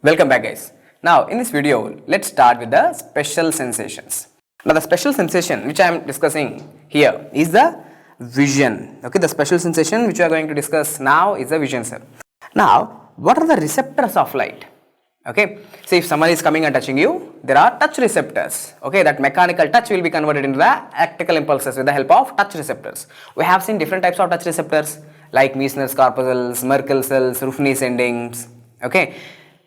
Welcome back, guys. Now in this video, let's start with the special sensations. Now the special sensation which I am discussing here is the vision. Okay, the special sensation which we are going to discuss now is the vision, sir. Now, what are the receptors of light? Okay, so if someone is coming and touching you, there are touch receptors. Okay, that mechanical touch will be converted into the electrical impulses with the help of touch receptors. We have seen different types of touch receptors like Meissner's corpuscles, Merkel cells, Ruffini's endings. Okay,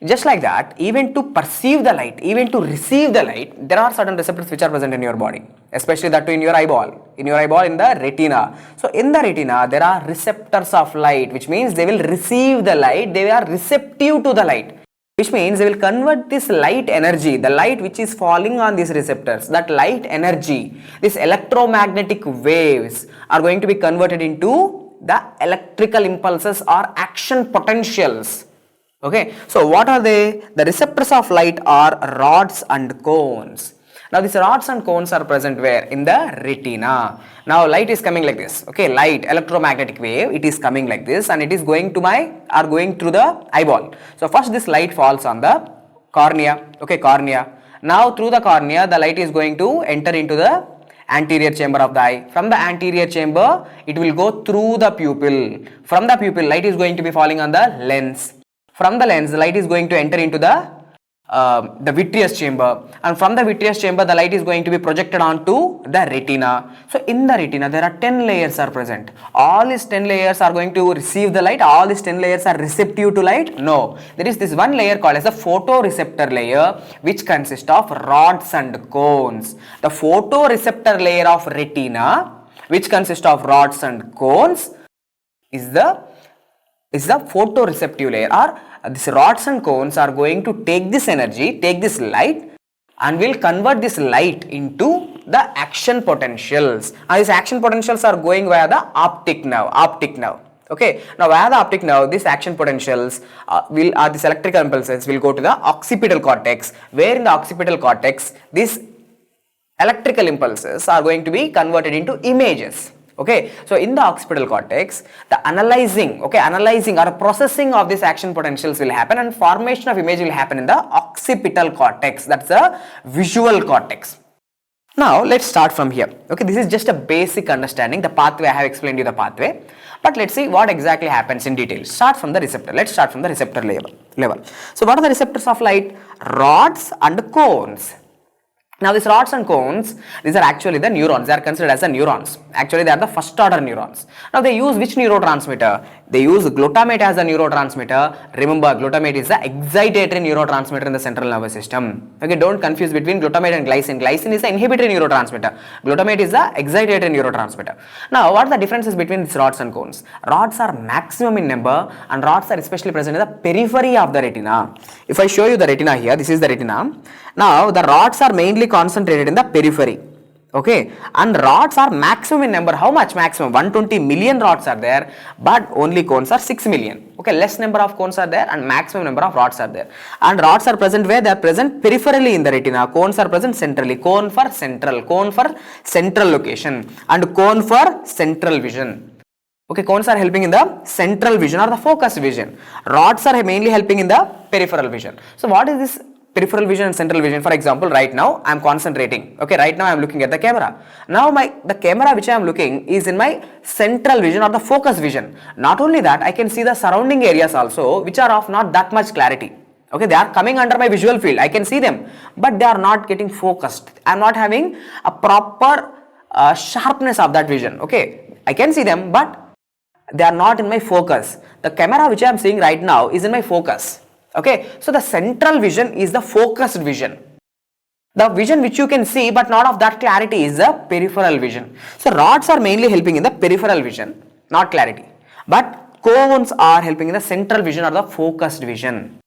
just like that, even to perceive the light, even to receive the light, there are certain receptors which are present in your body, especially that too in your eyeball, in the retina. So in the retina, there are receptors of light, which means they will receive the light, they are receptive to the light, which means they will convert this light energy, the light which is falling on these receptors, that light energy, these electromagnetic waves are going to be converted into the electrical impulses or action potentials. Okay, so what are they? The receptors of light are rods and cones. Now these rods and cones are present where? In the retina. Now light is coming like this. Okay, light, electromagnetic wave, it is coming like this and it is going to going through the eyeball. So first this light falls on the cornea. Okay, cornea. Now through the cornea, the light is going to enter into the anterior chamber of the eye. From the anterior chamber, it will go through the pupil. From the pupil, light is going to be falling on the lens. From the lens, the light is going to enter into the vitreous chamber, and from the vitreous chamber, the light is going to be projected onto the retina. So in the retina, there are 10 layers are present. All these 10 layers are going to receive the light. All these 10 layers are receptive to light. No, there is this one layer called as the photoreceptor layer, which consists of rods and cones. The photoreceptor layer of retina, which consists of rods and cones, is the photoreceptive layer, or these rods and cones are going to take this energy, take this light and will convert this light into the action potentials. And these action potentials are going via the optic nerve. Okay, now via the optic nerve, these action potentials these electrical impulses will go to the occipital cortex, where in the occipital cortex, these electrical impulses are going to be converted into images. Okay, so in the occipital cortex, the analyzing or processing of these action potentials will happen and formation of image will happen in the occipital cortex. That's the visual cortex. Now let's start from here. Okay, this is just a basic understanding. The pathway, I have explained you the pathway, but let's see what exactly happens in detail. Start from the receptor. Let's start from the receptor level. So what are the receptors of light? Rods and cones. Now these rods and cones, these are actually the neurons. They are considered as the neurons. Actually they are the first order neurons. Now they use which neurotransmitter? They use glutamate as a neurotransmitter. Remember, glutamate is the excitatory neurotransmitter in the central nervous system. Okay, don't confuse between glutamate and glycine. Glycine is the inhibitory neurotransmitter. Glutamate is the excitatory neurotransmitter. Now what are the differences between these rods and cones? Rods are maximum in number and rods are especially present in the periphery of the retina. If I show you the retina here, this is the retina. Now the rods are mainly concentrated in the periphery. Okay, and rods are maximum in number. How much maximum? 120 million rods are there, but only cones are 6 million. Okay, less number of cones are there and maximum number of rods are there. And rods are present where? They are present peripherally in the retina. Cones are present centrally. Cone for central location, and cone for central vision. Okay, cones are helping in the central vision or the focus vision. Rods are mainly helping in the peripheral vision. So what is this peripheral vision and central vision? For example, right now I am concentrating. Okay, right now I am looking at the camera. Now the camera which I am looking is in my central vision or the focus vision. Not only that, I can see the surrounding areas also, which are of not that much clarity. Okay, they are coming under my visual field. I can see them, but they are not getting focused. I am not having a proper sharpness of that vision. Okay, I can see them, but they are not in my focus. The camera which I am seeing right now is in my focus. Okay, so the central vision is the focused vision. The vision which you can see but not of that clarity is the peripheral vision. So rods are mainly helping in the peripheral vision, not clarity. But cones are helping in the central vision or the focused vision.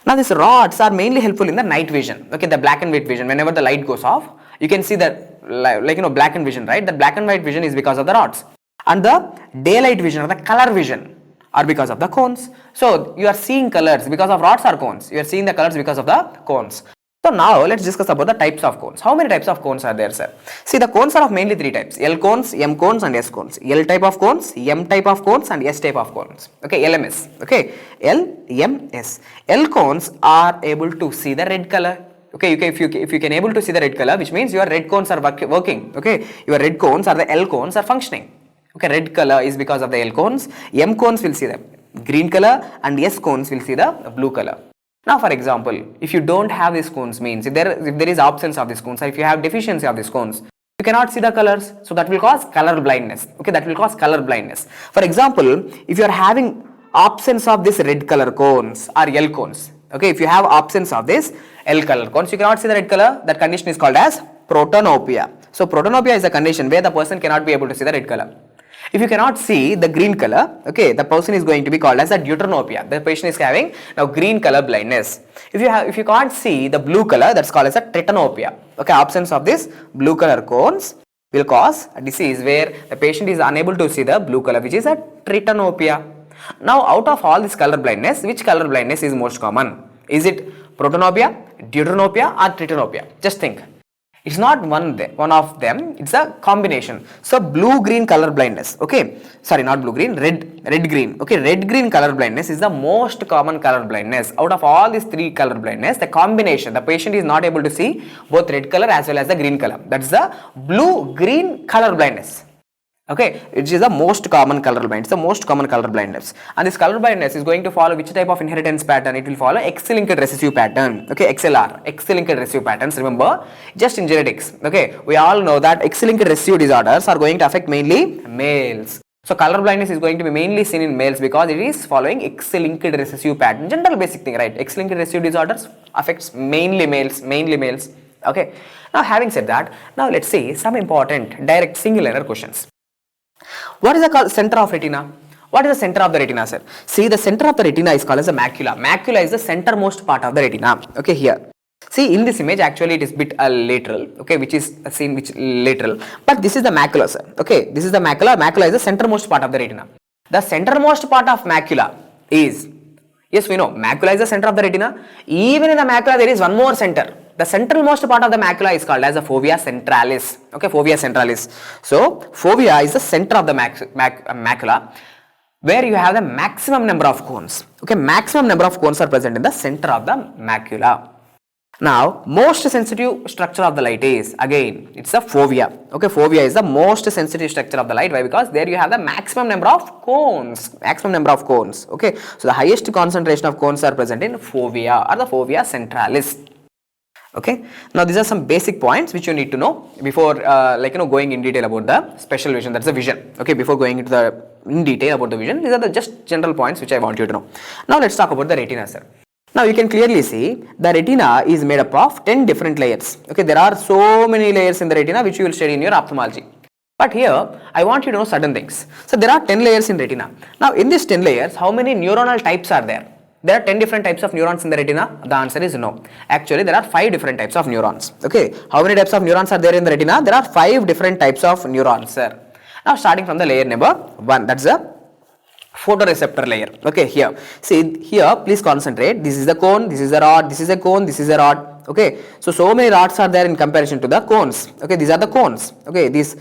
Now these rods are mainly helpful in the night vision. Okay, the black and white vision. Whenever the light goes off, you can see that black and vision, right? The black and white vision is because of the rods. And the daylight vision or the color vision are because of the cones. So you are seeing colors because of rods or cones. You are seeing the colors because of the cones. So now let's discuss about the types of cones. How many types of cones are there, sir? See, the cones are of mainly three types: L cones, M cones, and S cones. L type of cones, M type of cones, and S type of cones. Okay, LMS. Okay, L, M, S. L cones are able to see the red color. Okay, if you can able to see the red color, which means your red cones are working. Okay, your red cones or the L cones are functioning. Okay, red color is because of the L cones. M cones will see the green color, and S cones will see the blue color. Now, for example, if you don't have these cones, means if there is absence of these cones, or if you have deficiency of these cones, you cannot see the colors. So that will cause color blindness. Okay, that will cause color blindness. For example, if you are having absence of this red color cones or L cones, okay, if you have absence of this L color cones, you cannot see the red color. That condition is called as protanopia. So protanopia is a condition where the person cannot be able to see the red color. If you cannot see the green color, okay, the person is going to be called as a deuteranopia. The patient is having now green color blindness. If you can't see the blue color, that's called as a tritanopia. Okay, absence of this blue color cones will cause a disease where the patient is unable to see the blue color, which is a tritanopia. Now, out of all this color blindness, which color blindness is most common? Is it protanopia, deuteranopia, or tritanopia? Just think. It's not one of them, it's a combination. So blue-green color blindness, okay, sorry, not blue-green, red-green, okay, red-green color blindness is the most common color blindness. Out of all these three color blindness, the combination, the patient is not able to see both red color as well as the green color. That's the blue-green color blindness. Okay, it is the most common color blindness, the most common color blindness. And this color blindness is going to follow which type of inheritance pattern? It will follow X-linked recessive pattern. Okay, XLR, X-linked recessive patterns. Remember, just in genetics. Okay, we all know that X-linked recessive disorders are going to affect mainly males. So color blindness is going to be mainly seen in males because it is following X-linked recessive pattern. General basic thing, right? X-linked recessive disorders affects mainly males. Okay. Now having said that, now let's see some important direct single error questions. What is the center of retina? What is the center of the retina, sir? See, the center of the retina is called as the macula. Macula is the centermost part of the retina. Okay, here. See, in this image, actually, it is bit lateral. Okay, which is seen which lateral. But this is the macula, sir. Okay, this is the macula. Macula is the centermost part of the retina. The centermost part of macula is, yes, we know, macula is the center of the retina. Even in the macula, there is one more center. The centralmost part of the macula is called as the fovea centralis. Okay, fovea centralis. So, fovea is the center of the macula, where you have the maximum number of cones. Okay, maximum number of cones are present in the center of the macula. Now, most sensitive structure of the light is, again, it's the fovea. Okay, fovea is the most sensitive structure of the light. Why? Because there you have the maximum number of cones. Okay, so the highest concentration of cones are present in fovea or the fovea centralis. Okay, now these are some basic points which you need to know before going in detail about the special vision, that's the vision. Okay, before going into in detail about the vision, these are the just general points which I want you to know. Now let's talk about the retina, sir. Now you can clearly see the retina is made up of 10 different layers. Okay, there are so many layers in the retina which you will study in your ophthalmology. But here I want you to know certain things. So there are 10 layers in retina. Now in these 10 layers, how many neuronal types are there? There are 10 different types of neurons in the retina. The answer is no. Actually, there are 5 different types of neurons. Okay, how many types of neurons are there in the retina? There are 5 different types of neurons, sir. Now, starting from the layer number 1, that's the photoreceptor layer. Okay, here. See, here, please concentrate. This is the cone, this is a rod, this is a cone, this is a rod. Okay, so many rods are there in comparison to the cones. Okay, these are the cones. Okay, these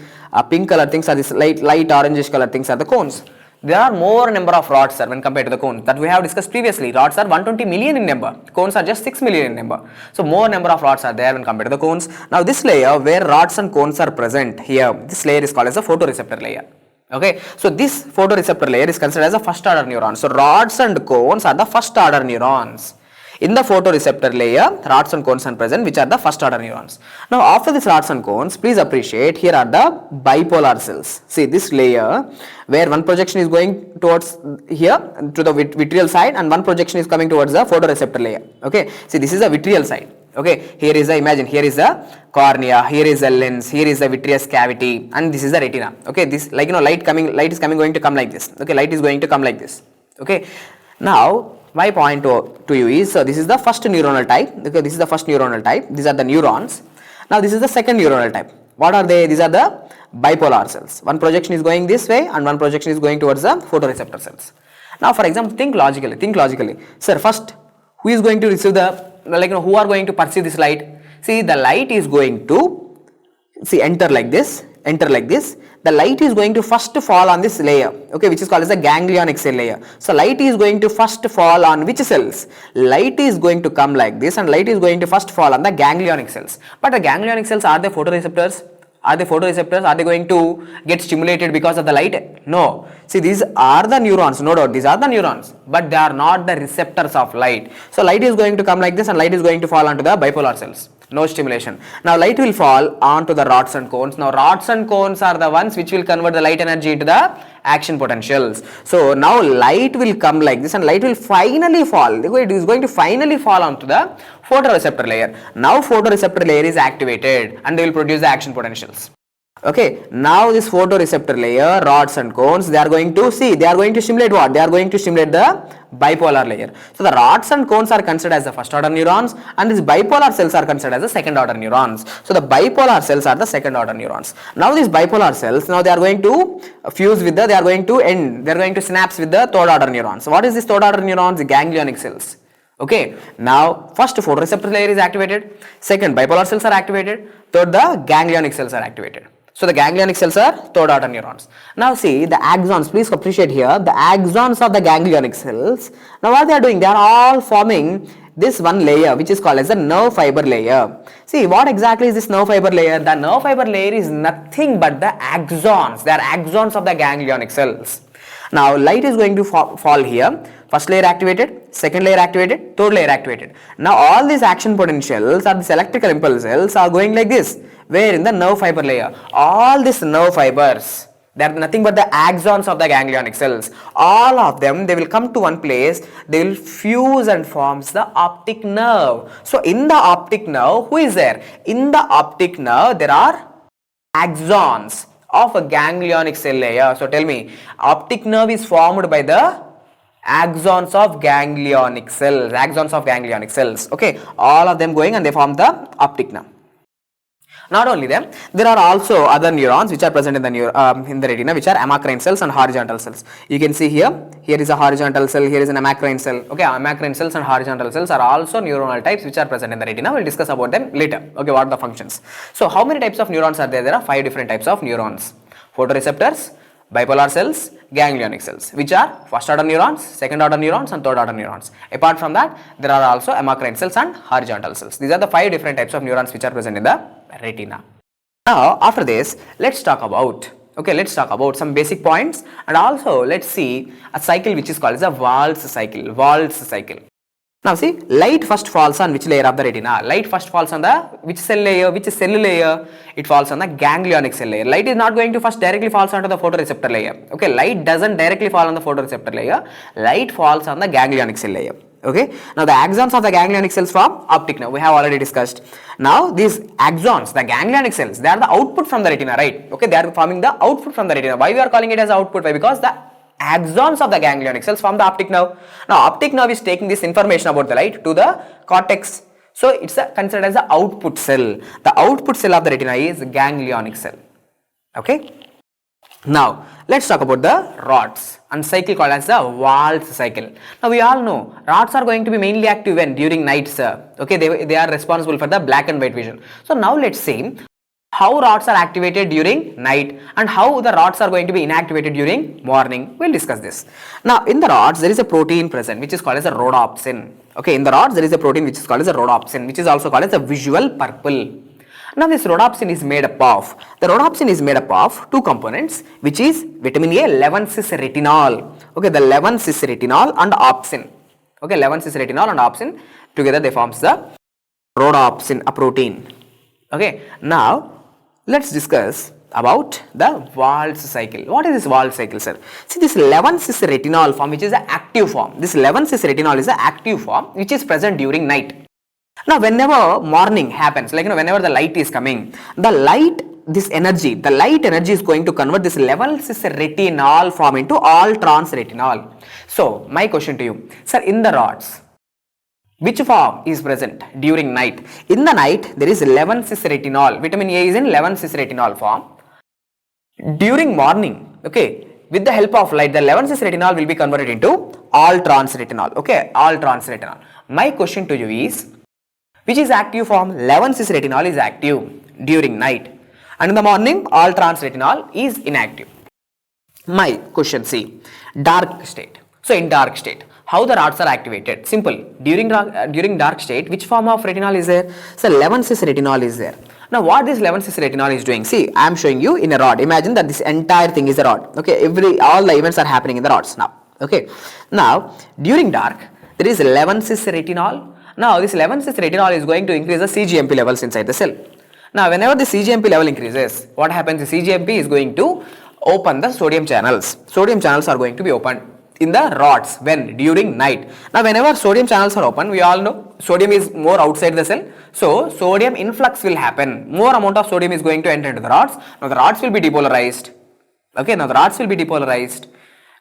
pink color things are these light orangish color things are the cones. There are more number of rods, sir, when compared to the cones that we have discussed previously. Rods are 120 million in number. Cones are just 6 million in number. So more number of rods are there when compared to the cones. Now this layer where rods and cones are present here, this layer is called as a photoreceptor layer. Okay, so this photoreceptor layer is considered as a first order neuron. So rods and cones are the first order neurons. In the photoreceptor layer, rods and cones are present, which are the first order neurons. Now, after this rods and cones, please appreciate, here are the bipolar cells. See, this layer, where one projection is going towards here, to the vitreal side, and one projection is coming towards the photoreceptor layer. Okay, see, this is the vitreal side. Okay, here is the, imagine, here is the cornea, here is the lens, here is the vitreous cavity, and this is the retina. Okay, this, like, light is going to come like this. Okay, light is going to come like this. Okay, now, my point to you is, this is the first neuronal type. Okay, this is the first neuronal type. These are the neurons. Now this is the second neuronal type. What are they? These are the bipolar cells. One projection is going this way and one projection is going towards the photoreceptor cells. Now for example, think logically. Sir, first, who is going to receive the who are going to perceive this light? See, the light is going to enter like this. The light is going to first fall on this layer, okay, which is called as the ganglionic cell layer. So light is going to first fall on which cells? Light is going to come like this, and light is going to first fall on the ganglionic cells. But the ganglionic cells, are they photoreceptors? Are they photoreceptors? Are they going to get stimulated because of the light? No. See, these are the neurons, no doubt, these are the neurons, but they are not the receptors of light. So light is going to come like this, and light is going to fall onto the bipolar cells. No stimulation. Now light will fall onto the rods and cones. Now rods and cones are the ones which will convert the light energy into the action potentials. So now light will come like this, and light will finally fall. It is going to finally fall onto the photoreceptor layer. Now photoreceptor layer is activated, and they will produce the action potentials. Okay, now this photoreceptor layer, rods and cones, they are going to stimulate what? They are going to stimulate the bipolar layer. So the rods and cones are considered as the first order neurons, and these bipolar cells are considered as the second order neurons. So the bipolar cells are the second order neurons. Now these bipolar cells, now they are going to fuse with they are going to synapse with the third order neurons. What is this third order neurons? The ganglionic cells. Okay, now first photoreceptor layer is activated, second bipolar cells are activated, third the ganglionic cells are activated. So the ganglionic cells are third order neurons. Now see the axons, please appreciate here, the axons of the ganglionic cells. Now what they are doing, they are all forming this one layer which is called as the nerve fiber layer. See, what exactly is this nerve fiber layer? The nerve fiber layer is nothing but the axons. They are axons of the ganglionic cells. Now light is going to fall here. First layer activated, second layer activated, third layer activated. Now all these action potentials or these electrical impulses are going like this. Where? In the nerve fiber layer. All these nerve fibers, they are nothing but the axons of the ganglionic cells. All of them, they will come to one place, they will fuse and forms the optic nerve. So in the optic nerve, who is there? In the optic nerve, there are axons of a ganglionic cell layer. So tell me, optic nerve is formed by the axons of ganglionic cells, okay, all of them going and they form the optic nerve. Not only them, there are also other neurons which are present in the retina, which are amacrine cells and horizontal cells. You can see here is a horizontal cell, here is an amacrine cell. Okay, amacrine cells and horizontal cells are also neuronal types which are present in the retina. We'll discuss about them later. Okay, what are the functions? So how many types of neurons are there? There are 5 different types of neurons. Photoreceptors, bipolar cells, ganglionic cells, which are first order neurons, second order neurons and third order neurons. Apart from that, there are also amacrine cells and horizontal cells. These are the 5 different types of neurons which are present in the retina. Now after this, let's talk about some basic points, and also let's see a cycle which is called as a Waltz cycle. Now see, light first falls on which layer of the retina? Light first falls on the which cell layer? It falls on the ganglionic cell layer. Light is not going to first directly falls onto the photoreceptor layer. Okay, light doesn't directly fall on the photoreceptor layer. Light falls on the ganglionic cell layer. Okay, now the axons of the ganglionic cells form optic nerve. We have already discussed. Now these axons, the ganglionic cells, they are the output from the retina, right? Okay, they are forming the output from the retina. Why we are calling it as output? Why? Because the axons of the ganglionic cells form the optic nerve. Now optic nerve is taking this information about the light to the cortex. So it's considered as the output cell. The output cell of the retina is ganglionic cell. Okay. Now let's talk about the rods and cycle called as the Waltz cycle. Now we all know rods are going to be mainly active when during night, sir. Okay, they are responsible for the black and white vision. So now let's see how rods are activated during night and how the rods are going to be inactivated during morning. We'll discuss this. Now in the rods there is a protein present which is called as a rhodopsin. Okay, in the rods there is a protein which is called as a rhodopsin, which is also called as a visual purple. Now this rhodopsin is made up of 2 components, which is vitamin A, 11-cis-retinol. Okay, the 11-cis-retinol and opsin. Okay, 11-cis-retinol and opsin together they forms the rhodopsin, a protein. Okay, now let's discuss about the Waltz cycle. What is this Waltz cycle, sir? See, this 11-cis-retinol form, which is the active form. This 11-cis-retinol is the active form which is present during night. Now whenever morning happens, like whenever the light is coming, the light energy is going to convert this 11-cis-retinol form into all trans-retinol. So my question to you, sir, in the rods, which form is present during night? In the night there is 11-cis-retinol. Vitamin A is in 11-cis-retinol form. During morning, okay, with the help of light, the 11-cis-retinol will be converted into all trans-retinol. Okay, all trans-retinol. My question to you is, Which is active form? 11-cis retinol is active during night, and in the morning all trans retinol is inactive. My question C, dark state. So in dark state, how the rods are activated? Simple. During dark state, which form of retinol is there? So 11-cis retinol is there. Now what this 11-cis retinol is doing? See, I am showing you in a rod. Imagine that this entire thing is a rod. Okay, all the events are happening in the rods now. Okay, now during dark there is 11-cis retinol. Now this 11-cis retinol is going to increase the cGMP levels inside the cell. Now whenever the cGMP level increases, what happens? The cGMP is going to open the sodium channels. Sodium channels are going to be opened in the rods when? During night. Now whenever sodium channels are open, we all know sodium is more outside the cell. So sodium influx will happen. More amount of sodium is going to enter into the rods. Now the rods will be depolarized. Okay, now the rods will be depolarized.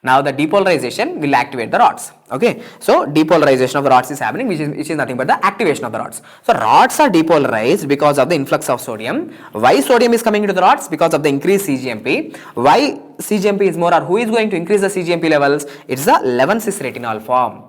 Now the depolarization will activate the rods. Okay, so depolarization of the rods is happening, which is nothing but the activation of the rods. So rods are depolarized because of the influx of sodium. Why sodium is coming into the rods? Because of the increased cGMP. Why cGMP is more, or who is going to increase the cGMP levels? It's the 11-cis retinol form.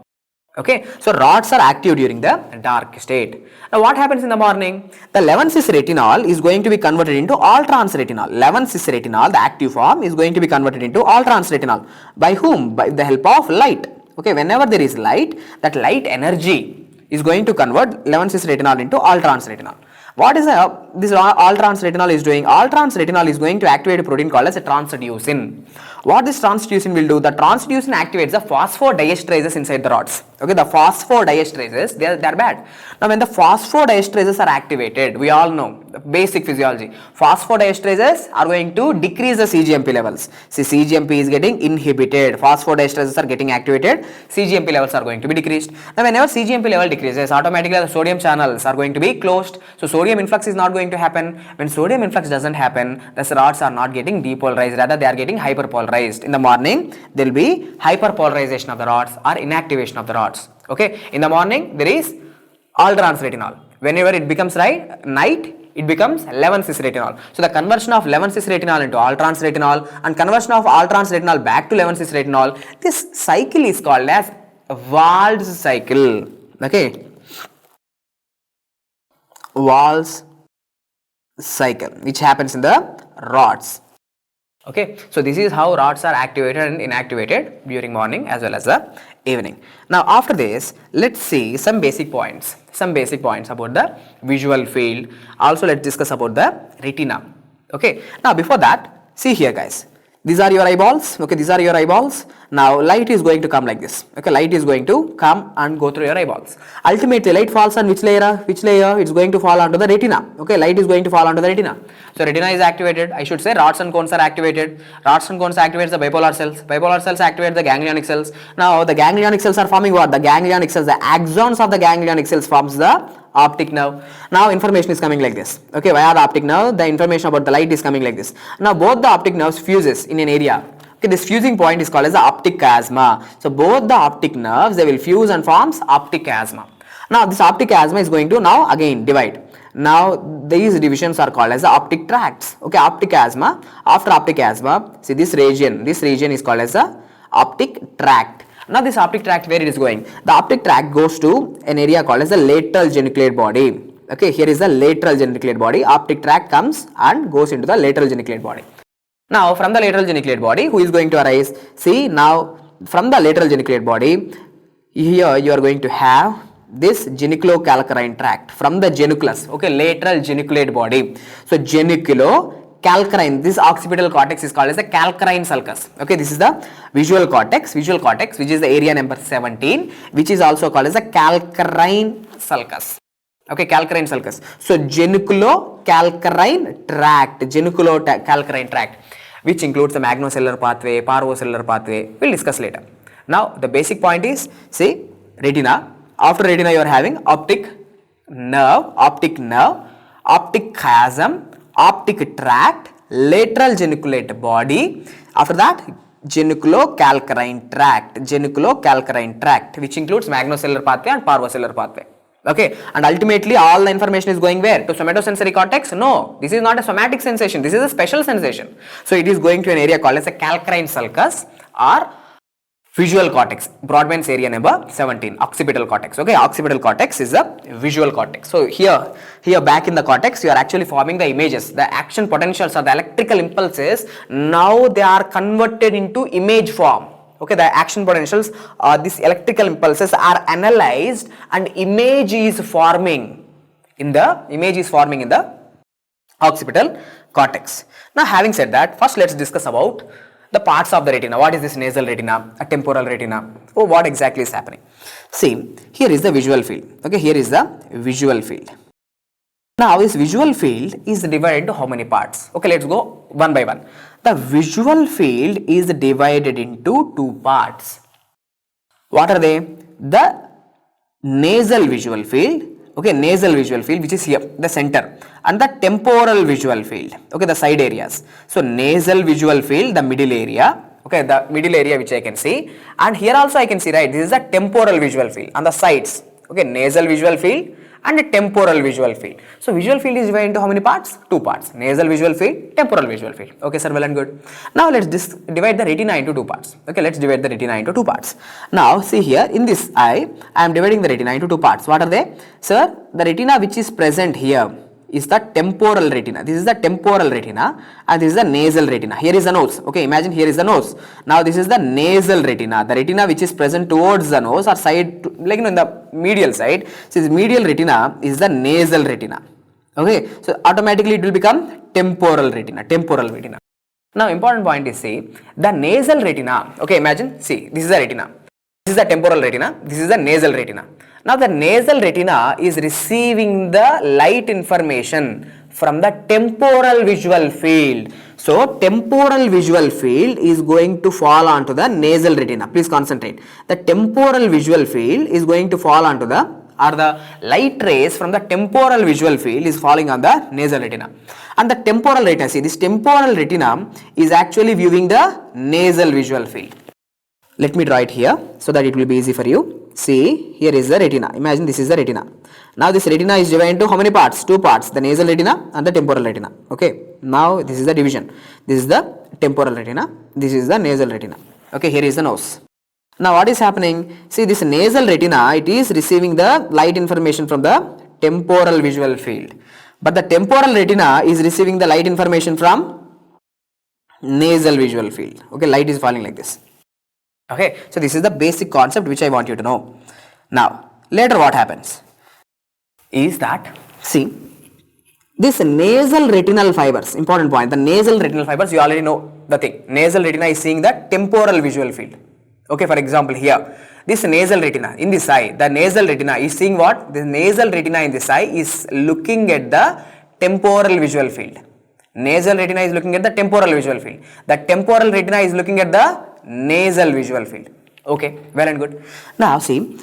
Okay, so rods are active during the dark state. Now what happens in the morning? The 11-cis retinol is going to be converted into all trans retinol. 11-cis retinol, the active form, is going to be converted into all trans retinol. By whom? By the help of light. Okay, whenever there is light, that light energy is going to convert 11-cis retinol into all trans retinol. What is this all trans retinol is doing? All trans retinol is going to activate a protein called as a transduction. What this transduction will do? The transduction activates the phosphodiesterases inside the rods. Okay, the phosphodiesterases, they are bad. Now when the phosphodiesterases are activated, we all know the basic physiology. Phosphodiesterases are going to decrease the cGMP levels. See, cGMP is getting inhibited. Phosphodiesterases are getting activated. cGMP levels are going to be decreased. Now whenever cGMP level decreases, automatically the sodium channels are going to be closed. So sodium influx is not going to happen. When sodium influx doesn't happen, the rods are not getting depolarized, rather they are getting hyperpolarized. In the morning, there will be hyperpolarization of the rods or inactivation of the rods. Okay, in the morning there is all trans retinol. Whenever it becomes night, it becomes 11-cis retinol. So the conversion of 11-cis retinol into all trans retinol and conversion of all trans retinol back to 11-cis retinol, this cycle is called as Wald's cycle. Okay, Wald's cycle, which happens in the rods. Okay, so this is how rods are activated and inactivated during morning as well as the evening. Now after this, let's see some basic points about the visual field. Also let's discuss about the retina. Okay, now before that, see here guys, these are your eyeballs. Okay, these are your eyeballs. Now light is going to come like this. Okay, light is going to come and go through your eyeballs. Ultimately light falls on which layer? It's going to fall onto the retina. Okay, light is going to fall onto the retina. So retina is activated. I should say rods and cones are activated. Rods and cones activate the bipolar cells. Bipolar cells activate the ganglionic cells. Now the ganglionic cells are forming what? The ganglionic cells, the axons of the ganglionic cells forms the optic nerve. Now information is coming like this. Okay, via the optic nerve, the information about the light is coming like this. Now both the optic nerves fuses in an area. Okay, this fusing point is called as the optic chiasma. So both the optic nerves, they will fuse and forms optic chiasma. Now this optic chiasma is going to now again divide. Now these divisions are called as the optic tracts. Okay, optic chiasma. After optic chiasma, see this region is called as the optic tract. Now this optic tract, where it is going? The optic tract goes to an area called as the lateral geniculate body. Okay, here is the lateral geniculate body. Optic tract comes and goes into the lateral geniculate body. Now from the lateral geniculate body, who is going to arise? See, now from the lateral geniculate body, here you are going to have this geniculocalcarine tract from the genuculus. Okay, lateral geniculate body. So geniculocalcarine, this occipital cortex is called as the calcarine sulcus. Okay, this is the visual cortex, which is the area number 17, which is also called as the calcarine sulcus. Okay, calcarine sulcus. So geniculocalcarine tract, which includes the magnocellular pathway, parvocellular pathway. We'll discuss later. Now the basic point is, see, retina. After retina you are having optic nerve, optic chiasm, optic tract, lateral geniculate body. After that, geniculocalcarine tract, which includes magnocellular pathway and parvocellular pathway. Okay, and ultimately all the information is going where? To somatosensory cortex? No, this is not a somatic sensation, this is a special sensation. So it is going to an area called as a calcarine sulcus or visual cortex, Broadband's area number 17, occipital cortex. Okay, occipital cortex is the visual cortex. So here back in the cortex, you are actually forming the images. The action potentials or the electrical impulses, now they are converted into image form. Okay, the action potentials or these electrical impulses are analyzed and image is forming in the occipital cortex. Now, having said that, first let's discuss about the parts of the retina. What is this nasal retina, a temporal retina? Oh, what exactly is happening? See, here is the visual field. Okay, here is the visual field. Now, this visual field is divided into how many parts? Okay, let's go one by one. The visual field is divided into two parts. What are they? The nasal visual field. Okay, nasal visual field, which is here, the center, and the temporal visual field. Okay, the side areas. So nasal visual field, the middle area. Okay, the middle area which I can see, and here also I can see, right, this is the temporal visual field on the sides. Okay, nasal visual field and a temporal visual field. So visual field is divided into how many parts? Two parts. Nasal visual field, temporal visual field. Okay, sir, well and good. Now let's divide the retina into two parts. Okay, let's divide the retina into two parts. Now see here in this eye, I am dividing the retina into two parts. What are they? Sir, the retina which is present here is the temporal retina. This is the temporal retina and this is the nasal retina. Here is the nose. Okay, imagine here is the nose. Now this is the nasal retina, the retina which is present towards the nose or side, like in the medial side. So this medial retina is the nasal retina. Okay, so automatically it will become temporal retina, temporal retina. Now important point is, see, the nasal retina. Okay, imagine, see, this is the retina. This is the temporal retina, this is the nasal retina. Now the nasal retina is receiving the light information from the temporal visual field. So temporal visual field is going to fall onto the nasal retina. Please concentrate. The temporal visual field is going to fall onto the light rays from the temporal visual field is falling on the nasal retina. And the temporal retina, see, this temporal retina is actually viewing the nasal visual field. Let me draw it here so that it will be easy for you. See, here is the retina. Imagine this is the retina. Now this retina is divided into how many parts? Two parts, the nasal retina and the temporal retina. Okay, now this is the division. This is the temporal retina, this is the nasal retina. Okay, here is the nose. Now what is happening? See, this nasal retina, it is receiving the light information from the temporal visual field. But the temporal retina is receiving the light information from nasal visual field. Okay, light is falling like this. Okay, so this is the basic concept which I want you to know. Now, later what happens is that, see, this nasal retinal fibers, important point, the nasal retinal fibers, you already know the thing. Nasal retina is seeing the temporal visual field. Okay, for example, here, this nasal retina in this eye, the nasal retina is seeing what? The nasal retina in this eye is looking at the temporal visual field. Nasal retina is looking at the temporal visual field. The temporal retina is looking at the nasal visual field. Okay, well and good. Now see,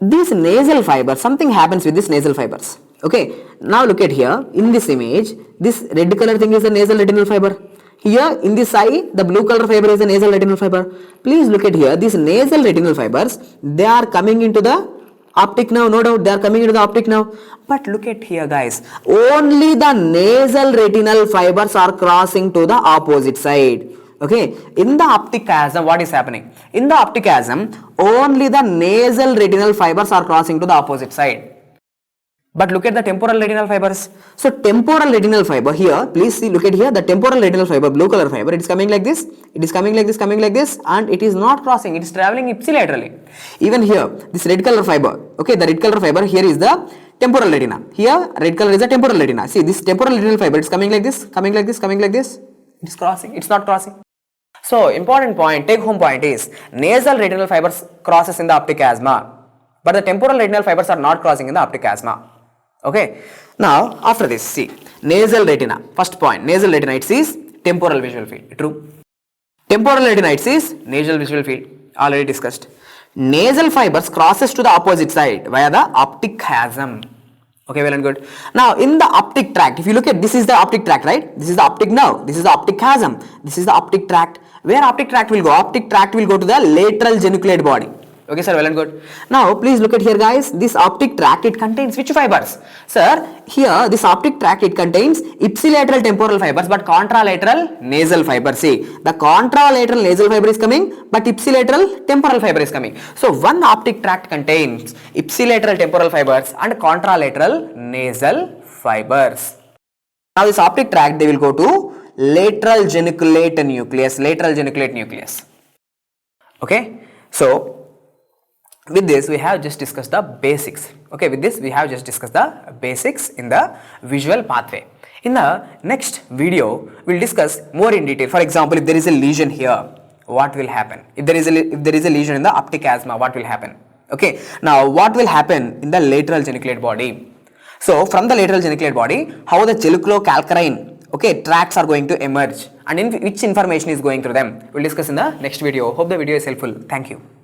these nasal fibers, something happens with these nasal fibers. Okay, now look at here, in this image, this red color thing is the nasal retinal fiber. Here in this eye, the blue color fiber is the nasal retinal fiber. Please look at here, these nasal retinal fibers, they are coming into the optic nerve, no doubt, they are coming into the optic nerve. But look at here guys, only the nasal retinal fibers are crossing to the opposite side. Okay, in the optic chiasm, what is happening? In the optic chiasm, only the nasal retinal fibers are crossing to the opposite side. But look at the temporal retinal fibers. So temporal retinal fiber here, please see, look at here, the temporal retinal fiber, blue color fiber, it is coming like this, it is coming like this, coming like this, and it is not crossing, it is traveling ipsilaterally. Even here, this red color fiber, okay, the red color fiber here is the temporal retina. Here, red color is the temporal retina. See, this temporal retinal fiber, it is coming like this, coming like this, coming like this, it is crossing, it is not crossing. So important point, take home point is, nasal retinal fibers crosses in the optic chiasma, but the temporal retinal fibers are not crossing in the optic chiasma. Okay, now after this, see, nasal retina, first point, nasal retina it sees temporal visual field, true. Temporal retina it sees nasal visual field, already discussed. Nasal fibers crosses to the opposite side via the optic chiasm. Okay, well and good. Now in the optic tract, if you look at, this is the optic tract, right? This is the optic nerve, this is the optic chiasm, this is the optic tract. Where optic tract will go? Optic tract will go to the lateral geniculate body. Okay, sir, well and good. Now, please look at here, guys. This optic tract, it contains which fibers? Sir, here, this optic tract, it contains ipsilateral temporal fibers, but contralateral nasal fiber. See, the contralateral nasal fiber is coming, but ipsilateral temporal fiber is coming. So, one optic tract contains ipsilateral temporal fibers and contralateral nasal fibers. Now, this optic tract, they will go to lateral geniculate nucleus, lateral geniculate nucleus. Okay, so with this we have just discussed the basics. Okay, with this we have just discussed the basics in the visual pathway. In the next video we will discuss more in detail. For example, if there is a lesion here, what will happen? If there is a lesion in the optic chiasma, what will happen? Okay, now what will happen in the lateral geniculate body? So from the lateral geniculate body, how the 𝐒𝐿𝐽-calcarine tracts are going to emerge and in which information is going through them, we will discuss in the next video. Hope the video is helpful. Thank you.